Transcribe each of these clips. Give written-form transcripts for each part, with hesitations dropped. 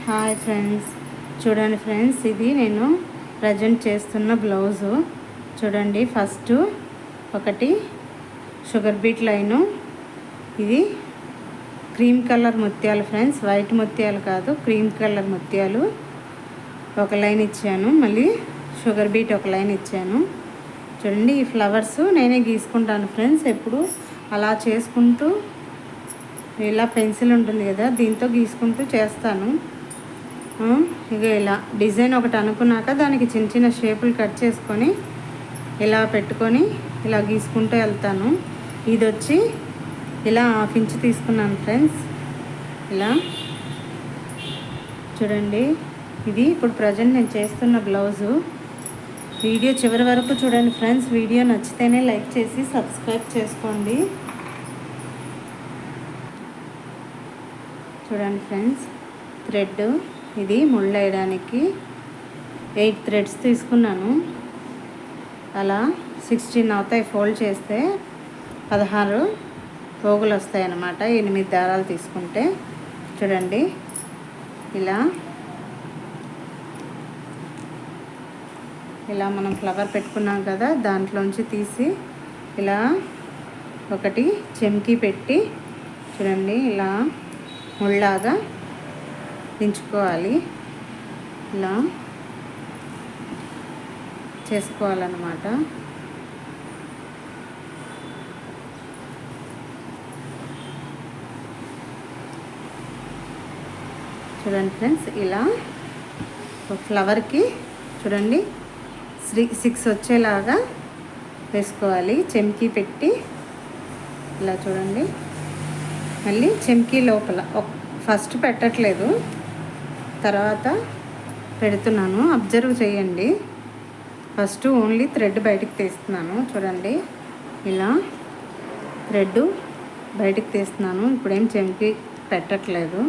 Hi friends, చూడండి friends, ఇది నేను ప్రజెంట్ చేస్తున్న బ్లౌజు. చూడండి, ఫస్ట్ ఒకటి షుగర్ బీట్ లైను. ఇది క్రీమ్ కలర్ ముత్యాలు ఫ్రెండ్స్, వైట్ ముత్యాలు కాదు, క్రీమ్ కలర్ ముత్యాలు ఒక లైన్ ఇచ్చాను. మళ్ళీ షుగర్ బీట్ ఒక లైన్ ఇచ్చాను. చూడండి, ఈ ఫ్లవర్స్ నేనే గీసుకుంటాను ఫ్రెండ్స్. ఎప్పుడు అలా చేసుకుంటూ ఇలా పెన్సిల్ ఉంటుంది కదా, దీంతో గీసుకుంటూ చేస్తాను. ఇక ఇలా డిజైన్ ఒకటి అనుకున్నాక దానికి చిన్న చిన్న షేపులు కట్ చేసుకొని ఇలా పెట్టుకొని ఇలా గీసుకుంటూ వెళ్తాను. ఇది వచ్చి ఇలా 1/2 ఇంచ్ తీసుకున్నాను ఫ్రెండ్స్. ఇలా చూడండి, ఇది ఇప్పుడు ప్రజెంట్ నేను చేస్తున్న బ్లౌజు. వీడియో చివరి వరకు చూడండి ఫ్రెండ్స్. వీడియో నచ్చితేనే లైక్ చేసి సబ్స్క్రైబ్ చేసుకోండి. చూడండి ఫ్రెండ్స్, థ్రెడ్ ఇది ముళ్ళు వేయడానికి 8 థ్రెడ్స్ తీసుకున్నాను. అలా 16 అవుతాయి. ఫోల్డ్ చేస్తే 16 పోగులు వస్తాయి అన్నమాట. 8 దారాలు తీసుకుంటే. చూడండి, ఇలా మనం ఫ్లవర్ పెట్టుకున్నాం కదా, దాంట్లోంచి తీసి ఇలా ఒకటి చెమ్కీ పెట్టి చూడండి ఇలా ముళ్ళలాగా దించుకోవాలి. ఇలా చేసుకోవాలన్నమాట. చూడండి ఫ్రెండ్స్, ఇలా ఫ్లవర్కి చూడండి 6 వచ్చేలాగా వేసుకోవాలి. చెమ్కీ పెట్టి ఇలా చూడండి. మళ్ళీ చెమ్కీ లోపల ఫస్ట్ పెట్టట్లేదు, తర్వాత పెడుతున్నాను. అబ్జర్వ్ చేయండి. ఫస్ట్ ఓన్లీ థ్రెడ్ బయటికి తీస్తున్నాను. చూడండి, ఇలా థ్రెడ్ బయటికి తీస్తున్నాను. ఇప్పుడేం చెంకి పెట్టట్లేదు.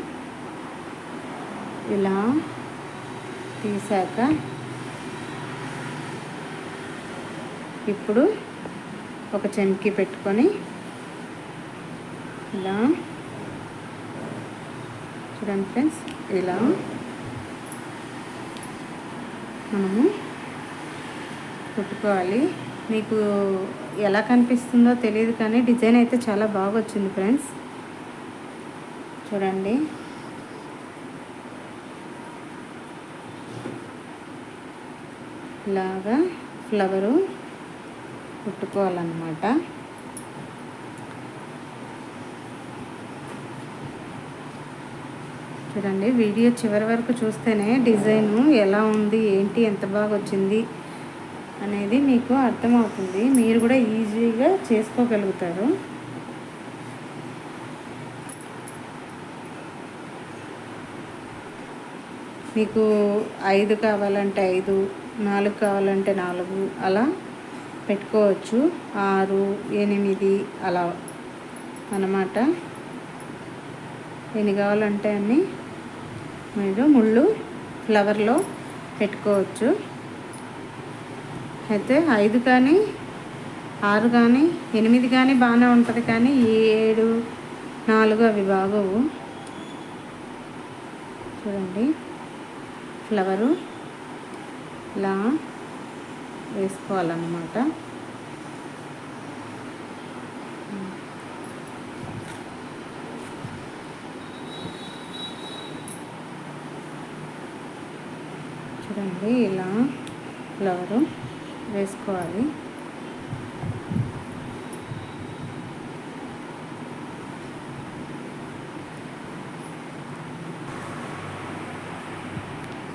ఇలా తీసాక ఇప్పుడు ఒక చెంకి పెట్టుకొని ఇలా చూడండి ఫ్రెండ్స్, ఇలా మనము కుట్టుకోవాలి. మీకు ఎలా కనిపిస్తుందో తెలియదు, కానీ డిజైన్ అయితే చాలా బాగా వచ్చింది ఫ్రెండ్స్. చూడండి, ఇలాగా ఫ్లవరు కుట్టుకోవాలన్నమాట. చూడండి, వీడియో చివరి వరకు చూస్తేనే డిజైను ఎలా ఉంది, ఏంటి, ఎంత బాగా వచ్చింది అనేది మీకు అర్థమవుతుంది. మీరు కూడా ఈజీగా చేసుకోగలుగుతారు. మీకు 5 కావాలంటే 5, 4 కావాలంటే 4 అలా పెట్టుకోవచ్చు. 6, 8 అలా అన్నమాట. ఎన్ని కావాలంటే అన్నీ మీరు ముళ్ళు ఫ్లవర్లో పెట్టుకోవచ్చు. అయితే 5 కానీ 6 కానీ 8 కానీ బాగానే ఉంటుంది, కానీ 7, 4 అవి బాగోవు. చూడండి, ఫ్లవరు ఇలా వేసుకోవాలన్నమాట. చూడండి, ఇలా ఫ్లవరు వేసుకోవాలి.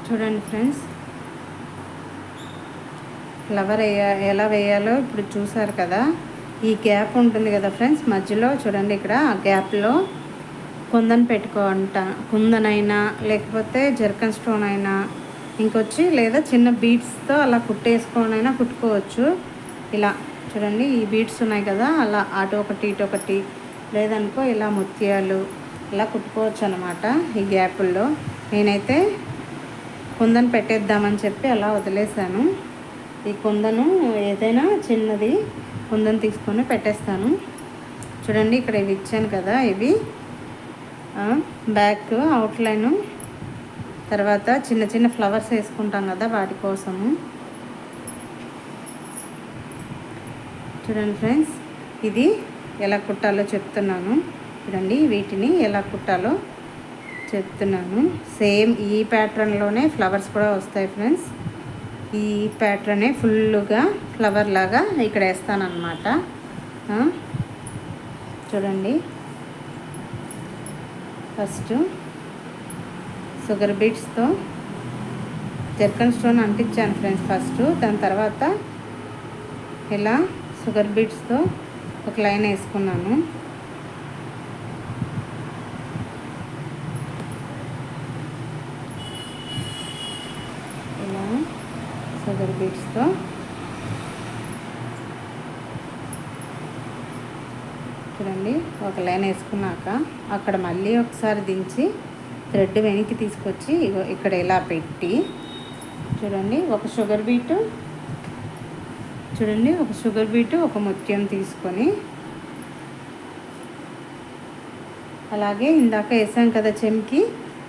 చూడండి ఫ్రెండ్స్, ఫ్లవర్ ఎలా వేయాలో ఇప్పుడు చూసారు కదా. ఈ గ్యాప్ ఉంటుంది కదా ఫ్రెండ్స్, మధ్యలో చూడండి, ఇక్కడ ఆ గ్యాప్లో కుందన్ కుందనైనా లేకపోతే జర్కన్ స్టోన్ అయినా ఇంకొచ్చి లేదా చిన్న బీడ్స్తో అలా కుట్టేసుకోనైనా కుట్టుకోవచ్చు. ఇలా చూడండి, ఈ బీడ్స్ ఉన్నాయి కదా, అలా అటు ఒకటి ఇటు ఒకటి, లేదనుకో ఇలా ముత్యాలు ఇలా కుట్టుకోవచ్చు అన్నమాట. ఈ గ్యాపుల్లో నేనైతే కుందన్ పెట్టేద్దామని చెప్పి అలా వదిలేసాను. ఈ కుందను ఏదైనా చిన్నది కుందన్ తీసుకొని పెట్టేస్తాను. చూడండి, ఇక్కడ ఇవి ఇచ్చాను కదా, ఇవి బ్యాక్ అవుట్లైన్ తర్వాత చిన్న చిన్న ఫ్లవర్స్ వేసుకుంటాం కదా వాటి కోసము. చూడండి ఫ్రెండ్స్, ఇది ఎలా కుట్టాలో చెప్తున్నాను. చూడండి, వీటిని ఎలా కుట్టాలో చెప్తున్నాను. సేమ్ ఈ ప్యాటర్న్లోనే ఫ్లవర్స్ కూడా వస్తాయి ఫ్రెండ్స్. ఈ ప్యాటర్నే ఫుల్గా ఫ్లవర్ లాగా ఇక్కడ వేస్తాను అన్నమాట. చూడండి, ఫస్ట్ షుగర్ బీట్స్తో జర్కన్ స్టోన్ అంటించాను ఫ్రెండ్స్ ఫస్ట్. దాని తర్వాత ఇలా షుగర్ బీట్స్తో ఒక లైన్ వేసుకున్నాను. ఇలా షుగర్ బీట్స్తో చూడండి ఒక లైన్ వేసుకున్నాక అక్కడ మళ్ళీ ఒకసారి దించి థ్రెడ్ వెనక్కి తీసుకొచ్చి ఇక్కడ ఇలా పెట్టి చూడండి ఒక షుగర్ బీటు ఒక ముత్యం తీసుకొని, అలాగే ఇందాక వేసాం కదా చెంకి,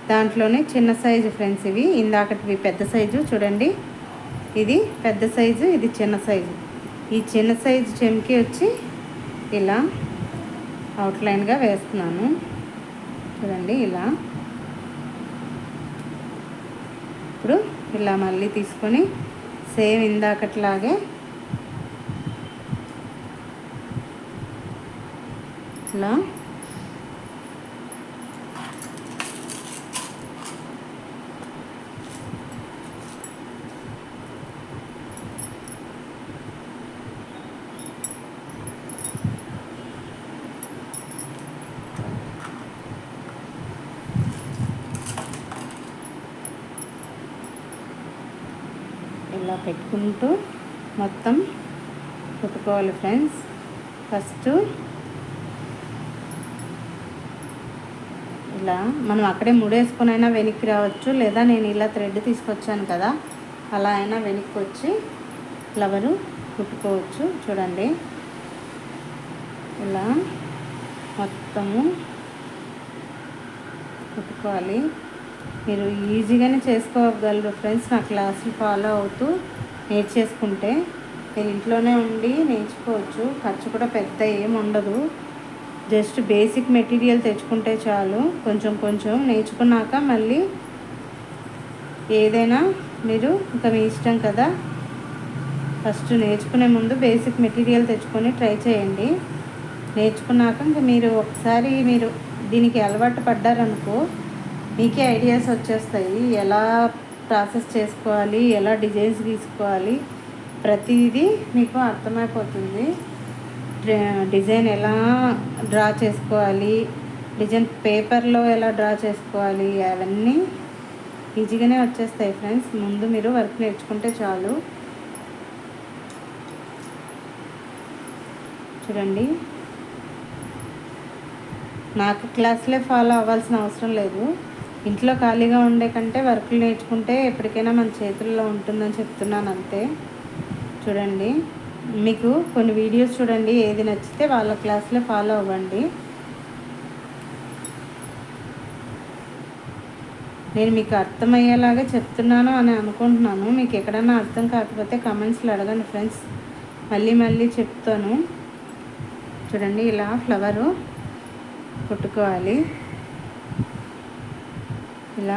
దాంట్లోనే చిన్న సైజు ఫ్రెండ్స్ ఇవి. ఇందాకటివి పెద్ద సైజు, చూడండి ఇది పెద్ద సైజు, ఇది చిన్న సైజు. ఈ చిన్న సైజు చెంకి వచ్చి ఇలా అవుట్లైన్గా వేస్తున్నాను. చూడండి ఇలా. ఇప్పుడు ఇలా మళ్ళీ తీసుకొని సేమ్ ఇందాకట్లాగే ఇలా ఇలా పెట్టుకుంటూ మొత్తం కుట్టుకోవాలి ఫ్రెండ్స్. ఫస్ట్ ఇలా మనం అక్కడే ముడేసుకొని అయినా వెనక్కి రావచ్చు, లేదా నేను ఇలా థ్రెడ్ తీసుకొచ్చాను కదా అలా అయినా వెనక్కి వచ్చి ఫ్లవరు కుట్టుకోవచ్చు. చూడండి ఇలా మొత్తము కుట్టుకోవాలి. మీరు ఈజీగానే చేసుకోగలరు ఫ్రెండ్స్. నా క్లాసులు ఫాలో అవుతూ నేర్చేసుకుంటే మీరు ఇంట్లోనే ఉండి నేర్చుకోవచ్చు. ఖర్చు కూడా పెద్ద ఏమి ఉండదు. జస్ట్ బేసిక్ మెటీరియల్ తెచ్చుకుంటే చాలు. కొంచెం కొంచెం నేర్చుకున్నాక మళ్ళీ ఏదైనా మీరు ఇంకా మీ ఇష్టం కదా. ఫస్ట్ నేర్చుకునే ముందు బేసిక్ మెటీరియల్ తెచ్చుకొని ట్రై చేయండి. నేర్చుకున్నాక ఇంకా మీరు ఒకసారి మీరు దీనికి అలవాటు పడ్డారనుకో మీకే ఐడియాస్ వచ్చేస్తాయి. ఎలా ప్రాసెస్ చేసుకోవాలి, ఎలా డిజైన్స్ గీసుకోవాలి, ప్రతిదీ మీకు అర్థమైపోతుంది. డిజైన్ ఎలా డ్రా చేసుకోవాలి, డిజైన్ పేపర్లో ఎలా డ్రా చేసుకోవాలి, అవన్నీ ఈజీగానే వచ్చేస్తాయి ఫ్రెండ్స్. ముందు మీరు వర్క్ నేర్చుకుంటే చాలు. చూడండి, నాకు క్లాసులే ఫాలో అవ్వాల్సిన అవసరం లేదు. ఇంట్లో ఖాళీగా ఉండే కంటే వర్క్లు నేర్చుకుంటే ఎప్పటికైనా మన చేతుల్లో ఉంటుందని చెప్తున్నాను అంతే. చూడండి, మీకు కొన్ని వీడియోస్ చూడండి, ఏది నచ్చితే వాళ్ళ క్లాస్లో ఫాలో అవ్వండి. నేను మీకు అర్థమయ్యేలాగా చెప్తున్నాను అని అనుకుంటున్నాను. మీకు ఎక్కడైనా అర్థం కాకపోతే కమెంట్స్లో అడగండి ఫ్రెండ్స్, మళ్ళీ మళ్ళీ చెప్తాను. చూడండి ఇలా ఫ్లవరు కుట్టుకోవాలి. ఇలా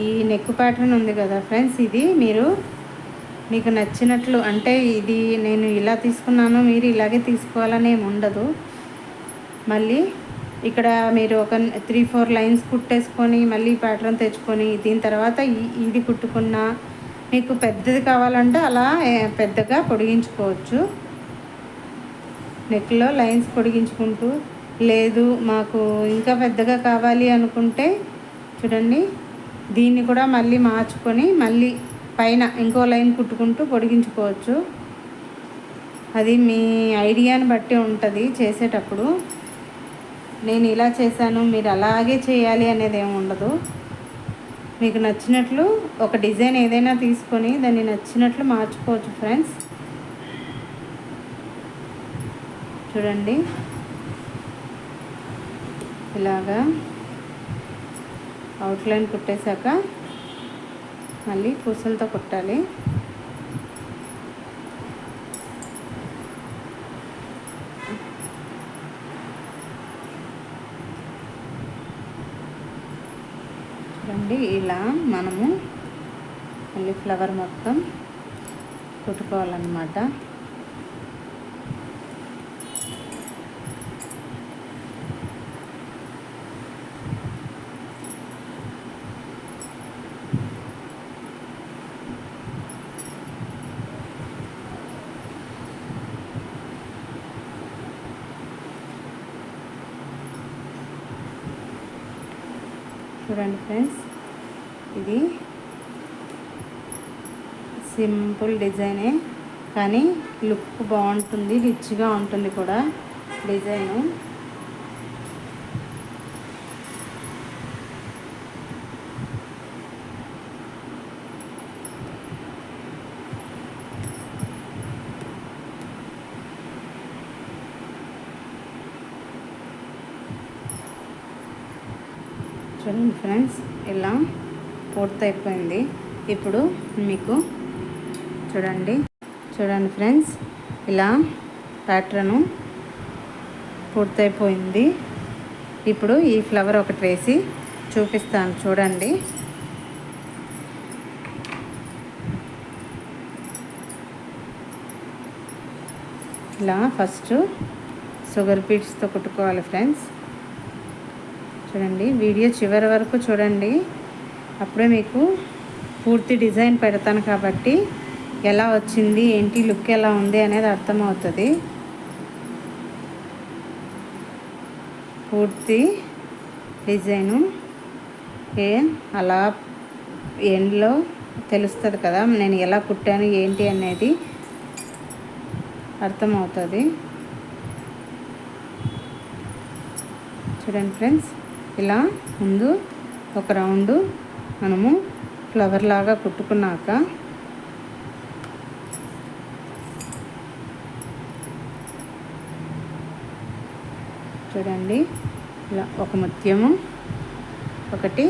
ఈ నెక్ ప్యాటర్న్ ఉంది కదా ఫ్రెండ్స్, ఇది మీకు నచ్చినట్లు, అంటే ఇది నేను ఇలా తీసుకున్నాను మీరు ఇలాగే తీసుకోవాలని ఏమి ఉండదు. మళ్ళీ ఇక్కడ మీరు ఒక 3-4 లైన్స్ కుట్టేసుకొని మళ్ళీ ప్యాటర్న్ తెచ్చుకొని దీని తర్వాత ఇది కుట్టుకున్న మీకు పెద్దది కావాలంటే అలా పెద్దగా పొడిగించుకోవచ్చు. నెక్లో లైన్స్ పొడిగించుకుంటూ, లేదు మాకు ఇంకా పెద్దగా కావాలి అనుకుంటే చూడండి దీన్ని కూడా మళ్ళీ మార్చుకొని మళ్ళీ పైన ఇంకో లైన్ కుట్టుకుంటూ పొడిగించుకోవచ్చు. అది మీ ఐడియాని బట్టి ఉంటుంది చేసేటప్పుడు. నేను ఇలా చేశాను మీరు అలాగే చేయాలి అనేది ఏమి ఉండదు. మీకు నచ్చినట్లు ఒక డిజైన్ ఏదైనా తీసుకొని దాన్ని నచ్చినట్లు మార్చుకోవచ్చు ఫ్రెండ్స్. చూడండి ఇలాగా అవుట్లైన్ కుట్టేశాక మళ్ళీ పూసలతో కుట్టాలి. చూడండి, ఇలా మనము మళ్ళీ ఫ్లవర్ మొత్తం కుట్టుకోవాలన్నమాట. చూడండి ఫ్రెండ్స్, ఇది సింపుల్ డిజైనే కానీ లుక్ బాగుంటుంది, రిచ్గా ఉంటుంది కూడా డిజైను. చూడండి ఫ్రెండ్స్, ఇలా పూర్తయిపోయింది. ఇప్పుడు మీకు చూడండి ఫ్రెండ్స్, ఇలా ప్యాటర్ను పూర్తయిపోయింది. ఇప్పుడు ఈ ఫ్లవర్ ఒకటి వేసి చూపిస్తాను చూడండి. ఇలా ఫస్ట్ షుగర్ బీడ్స్తో కుట్టుకోవాలి ఫ్రెండ్స్. చూడండి, వీడియో చివరి వరకు చూడండి, అప్పుడే మీకు పూర్తి డిజైన్ పెడతాను కాబట్టి ఎలా వచ్చింది ఏంటి లుక్ ఎలా ఉంది అనేది అర్థమవుతుంది. పూర్తి డిజైను అలా ఎండ్లో తెలుస్తుంది కదా నేను ఎలా కుట్టాను ఏంటి అనేది అర్థమవుతుంది. చూడండి ఫ్రెండ్స్, ఇలా ముందు ఒక రౌండు మనము ఫ్లవర్ లాగా కుట్టుకున్నాక చూడండి, ఇలా ఒక ముత్యము ఒకటి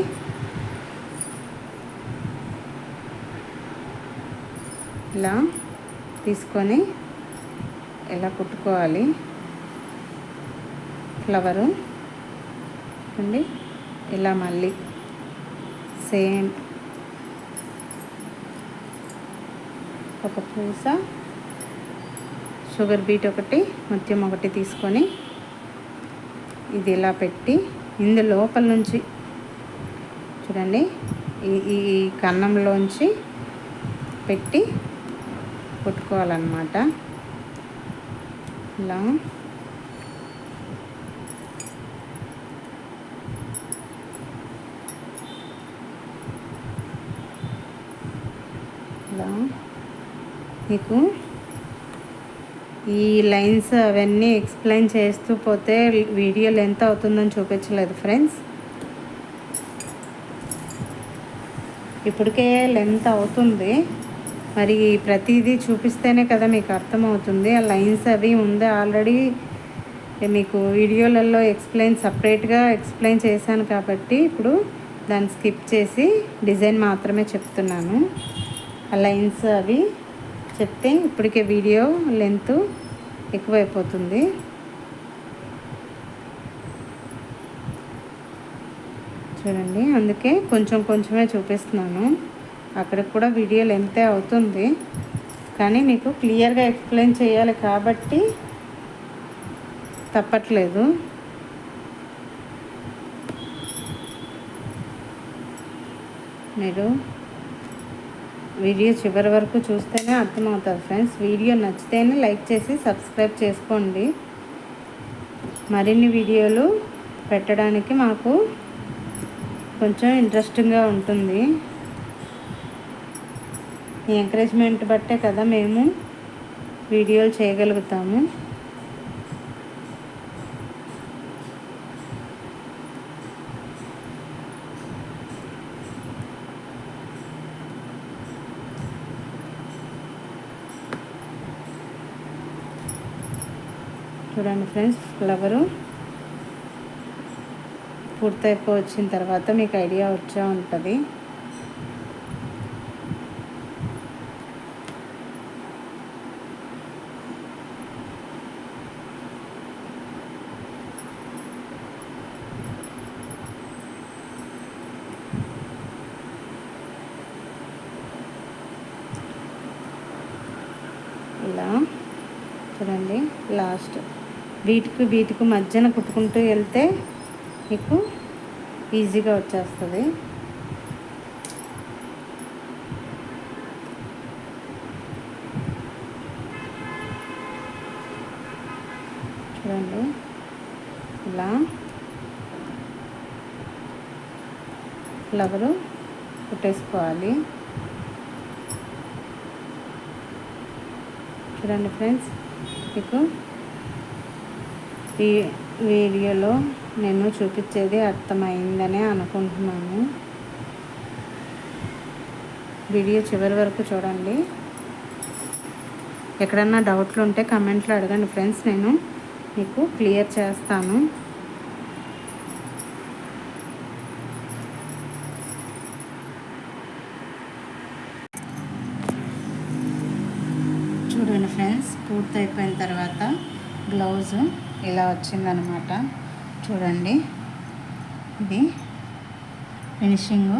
ఇలా తీసుకొని ఇలా కుట్టుకోవాలి ఫ్లవరు. అండి ఇలా మళ్ళీ సేమ్ ఒక పూస షుగర్ బీట్ ఒకటి ముత్యం ఒకటి తీసుకొని ఇది ఇలా పెట్టి ఇందు లోపల నుంచి చూడండి ఈ కన్నంలోంచి పెట్టి కుట్టుకోవాలన్నమాట. ఇలా మీకు ఈ లైన్స్ అవన్నీ ఎక్స్ప్లెయిన్ చేస్తూ పోతే వీడియో లెంత్ అవుతుందని చూపించలేదు ఫ్రెండ్స్. ఇప్పటికే లెంత్ అవుతుంది, మరి ప్రతిదీ చూపిస్తేనే కదా మీకు అర్థమవుతుంది. ఆ లైన్స్ అవి ఉంది ఆల్రెడీ మీకు వీడియోలలో సపరేట్గా ఎక్స్ప్లెయిన్ చేశాను కాబట్టి ఇప్పుడు దాన్ని స్కిప్ చేసి డిజైన్ మాత్రమే చెప్తున్నాను. ఆ లైన్స్ అవి చెప్తే ఇప్పటికే వీడియో లెంత్ ఎక్కువైపోతుంది. చూడండి, అందుకే కొంచెమే చూపిస్తున్నాను. అక్కడికి కూడా వీడియో లెంతే అవుతుంది కానీ మీకు క్లియర్గా ఎక్స్ప్లెయిన్ చేయాలి కాబట్టి తప్పట్లేదు. మీరు వీడియో చివరి వరకు చూస్తేనే అర్థమవుతుంది ఫ్రెండ్స్. వీడియో నచ్చితేనే లైక్ చేసి సబ్స్క్రైబ్ చేసుకోండి. మరిన్ని వీడియోలు పెట్టడానికి మాకు కొంచెం ఇంట్రెస్టింగ్గా ఉంటుంది. ఈ ఎంకరేజ్మెంట్ బట్టే కదా మేము వీడియోలు చేయగలుగుతాము. చూడండి ఫ్రెండ్స్, ఫ్లవరు పూర్తయిపోయి వచ్చిన తర్వాత మీకు ఐడియా వచ్చే ఉంటుంది. ఇలా చూడండి, లాస్ట్ వీటికి మధ్యన కుట్టుకుంటూ వెళ్తే మీకు ఈజీగా వచ్చేస్తుంది. చూడండి, ఇలా ఫ్లవరు కుట్టేసుకోవాలి. చూడండి ఫ్రెండ్స్, మీకు ఈ వీడియోలో నేను చూపించేది అర్థమైందని అనుకుంటున్నాను. వీడియో చివరి వరకు చూడండి. ఎక్కడన్నా డౌట్లు ఉంటే కమెంట్లో అడగండి ఫ్రెండ్స్, నేను మీకు క్లియర్ చేస్తాను. చూడండి ఫ్రెండ్స్, పూర్తి అయిపోయిన తర్వాత బ్లౌజ్ ఇలా వచ్చిందనమాట. చూడండి, ఇది ఫినిషింగ్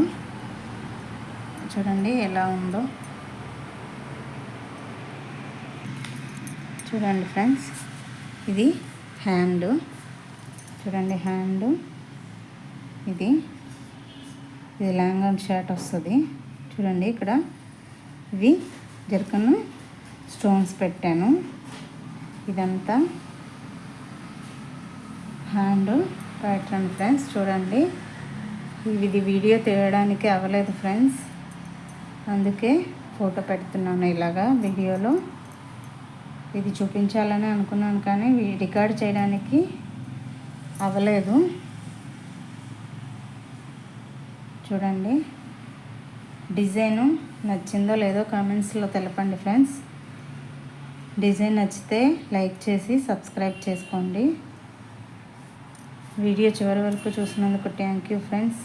చూడండి ఎలా ఉందో. చూడండి ఫ్రెండ్స్, ఇది హ్యాండ్. చూడండి హ్యాండ్, ఇది లాంగ్ అండ్ షార్ట్ వస్తుంది. చూడండి, ఇక్కడ ఇవి జర్కన్ స్టోన్స్ పెట్టాను. ఇదంతా హ్యాండ్ ప్యాటర్న్ ఫ్రెండ్స్. చూడండి, ఇది వీడియో తీయడానికి అవ్వలేదు ఫ్రెండ్స్, అందుకే ఫోటో పెడుతున్నాను ఇలాగా వీడియోలో. ఇది చూపించాలని అనుకున్నాను కానీ రికార్డ్ చేయడానికి అవ్వలేదు. చూడండి, డిజైను నచ్చిందో లేదో కామెంట్స్లో తెలపండి ఫ్రెండ్స్. డిజైన్ నచ్చితే లైక్ చేసి సబ్స్క్రైబ్ చేసుకోండి. వీడియో చివరి వరకు చూసినందుకు థ్యాంక్ యూ ఫ్రెండ్స్.